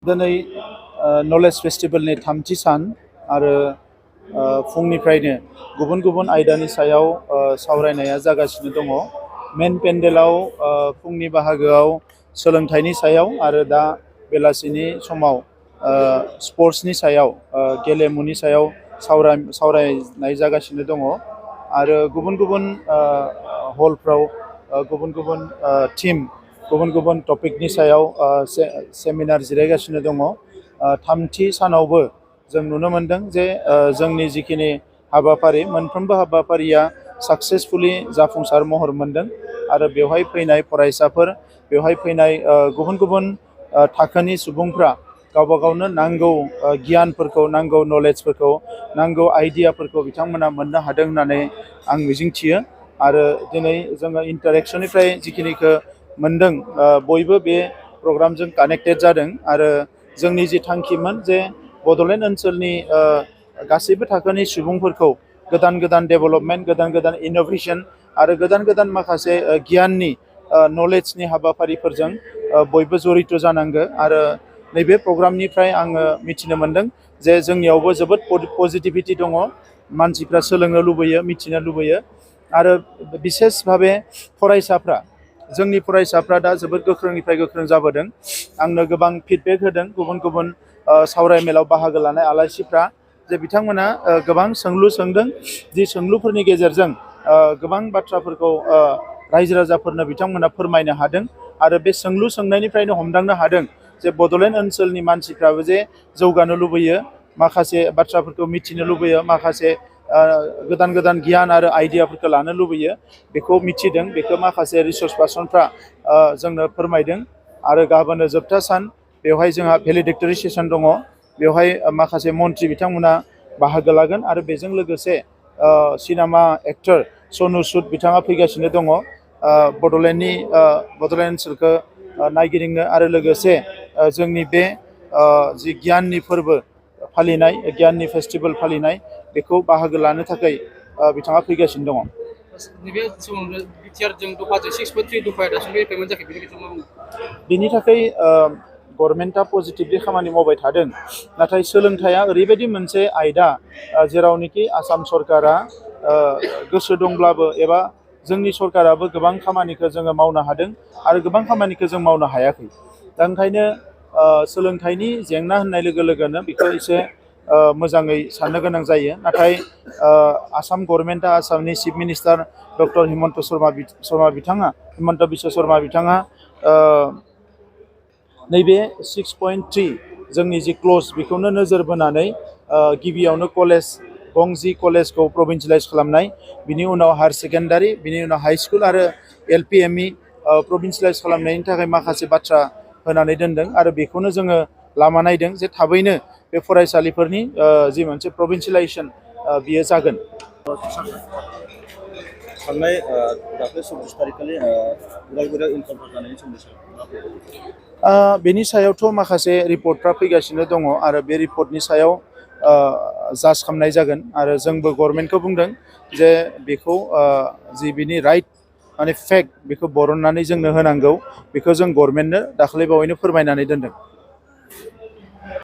दिनै नलेज फेस्टिवलनि थामथि सान आरो फुंनिफ्रायनो गुबुन गुबुन आयदानि सायाव सावरायनाया जागासिनो दङ। मेन पेन्डेलाव फुंनि बाहागोआव सोलोंथाइनि सायाव आरो दा बेलासिनि समाव स्पर्ट्सनि सायाव गेलेमुनि सायाव सावरायनाय जागासिनो दङ आरो गुबुन गुबुन हलफ्राव गुबुन गुबुन टीम गुबुन गुबुन टपिकनि सायाव सेमिनार जिरायगासिनो दङ। थामथि सानावबो जों नुनो मोनदों जे जोंनि जिखिनि हाबाफारि मोनफ्रोमबो हाबाफारिया साक्सेसफुली जाफुंसार महर मोनदों आरो बेवहाय फैनाय फरायसाफोर बेवहाय फैनाय गुबुन गुबुन थाखोनि सुबुंफ्रा गावबा गावनो नांगौ गियानफोरखौ नांगौ नलेजफोरखौ नांगौ आइडियाफोरखौ बिथांमोना मोननो हादों होननानै आं मिजिंथियो आरो दिनै जोङो इन्टारेक्सननिफ्राय जिखिनिखौ मोनदों बयबो बे प्रग्रामजों कानेक्टेड जादों आरो जोंनि जि थांखिमोन जे बड'लेण्ड ओनसोलनि गासैबो थाखोनि सुबुंफोरखौ गोदान गोदान डेभेलपमेन्ट गोदान गोदान इनोभेशन आरो गोदान गोदान माखासे गियाननि नलेजनि हाबाफारिफोरजों बयबो जड़ित जानांगौ आरो नैबे प्रग्रामनिफ्राय आङो मिथिनो मोनदों जे जोंनियावबो जोबोद पजिटिभिटि दङ। मानसिफ्रा सोलोंनो लुबैयो मिथिनो लुबैयो आरो बिसेस भाबे फरायसाफ्रा जोंनि फरायसाफ्रा दा जोबोद गोख्रोंनिफ्राय गोख्रों जाबोदों। आंनो गोबां फिडबेक होदों गुबुन गुबुन सावरायमेलाव बाहागो लानाय आलासिफ्रा जे बिथांमोना गोबां सोंलु सोंदों जि सोंलुफोरनि गेजेरजों गोबां बाथ्राफोरखौ रायजो राजाफोरनो बिथांमोना फोरमायनो हादों आरो बे सोंलु सोंनायनिफ्रायनो हमदांनो हादों जे बड'लेण्ड ओनसोलनि मानसिफ्राबो जे जौगानो लुबैयो माखासे बाथ्राफोरखौ मिथिनो लुबैयो माखासे गोदान गोदान गियान आरो आइडियाफोरखौ लानो लुबैयो बेखौ मिथिदों बेखौ माखासे रिसर्स पार्सनफ्रा जोंनो फोरमायदों आरो गाबोनो जोबथा सान बेवहाय जोंहा भेलिडेक्टरि सेसन दङ। बेवहाय माखासे मन्थ्रि बिथांमोना बाहागो लागोन आरो बेजों लोगोसे सिनेमा एक्टर सनु सुद बिथाङा फैगासिनो दङ बड'लेण्ड ओनसोलखौ नायगिदिंनो आरो लोगोसे जोंनि बे जि गियाननि फोरबो फालिनाय गियाननि फेस्टिभेल फालिनाय बेखौ बाहागो लानो थाखाय बिथाङा फैगासिनो दङ। बेनि थाखाय गभर्नमेन्टआ पजिटिभलि खामानि मावबाय थादों नाथाय सोलोंथाइया ओरैबायदि मोनसे आयदा जेरावनोखि आसाम सरकारा गोसो दंब्लाबो एबा जोंनि सरकाराबो गोबां खामानिखौ जोङो मावनो हादों आरो गोबां खामानिखौ जों मावनो हायाखै। दा ओंखायनो सोलोंथाइनि जेंना होननाय लोगो लोगोनो बेखौ एसे मोजाङै साननो गोनां जायो नाथाय आसाम गभर्नमेन्टआ आसामनि chief minister doctor Himanta Biswa Sharma बिथाङा नैबे 6.3 जोंनि जि क्ल'ज बेखौनो नोजोर बोनानै गिबियावनो गंजि कलेजखौ प्रभिन्सियेलाइज खालामनाय बिनि उनाव हायार सेकेन्डारि बिनि उनाव हाइ स्कुल आरो LP ME प्रभिन्सियेलाइज खालामनायनि थाखाय माखासे बाथ्रा होनानै दोनदों आरो बेखौनो जोङो लामा नायदों जे थाबैनो बे फरायसालिफोरनि जि मोनसे प्रभिन्सियेलाइजेसन बियो जागोन। थांनाय दाख्लै 26 तारिखखालि उदालगुरियाव इनकाउन्टार जानायनि सोमोन्दै बेनि सायावथ' माखासे रिपर्टफ्रा फैगासिनो दङ आरो बे रिपर्टनि सायाव जाज खालामनाय जागोन आरो जोंबो गभर्नमेन्टखौ बुंदों जे बेखौ जि बिनि राइट माने फेक्ट बेखौ बरननानै जोंनो होनांगौ बेखौ जों गभर्नमेन्टनो दाखालि बावैनो फोरमायनानै दोनदों।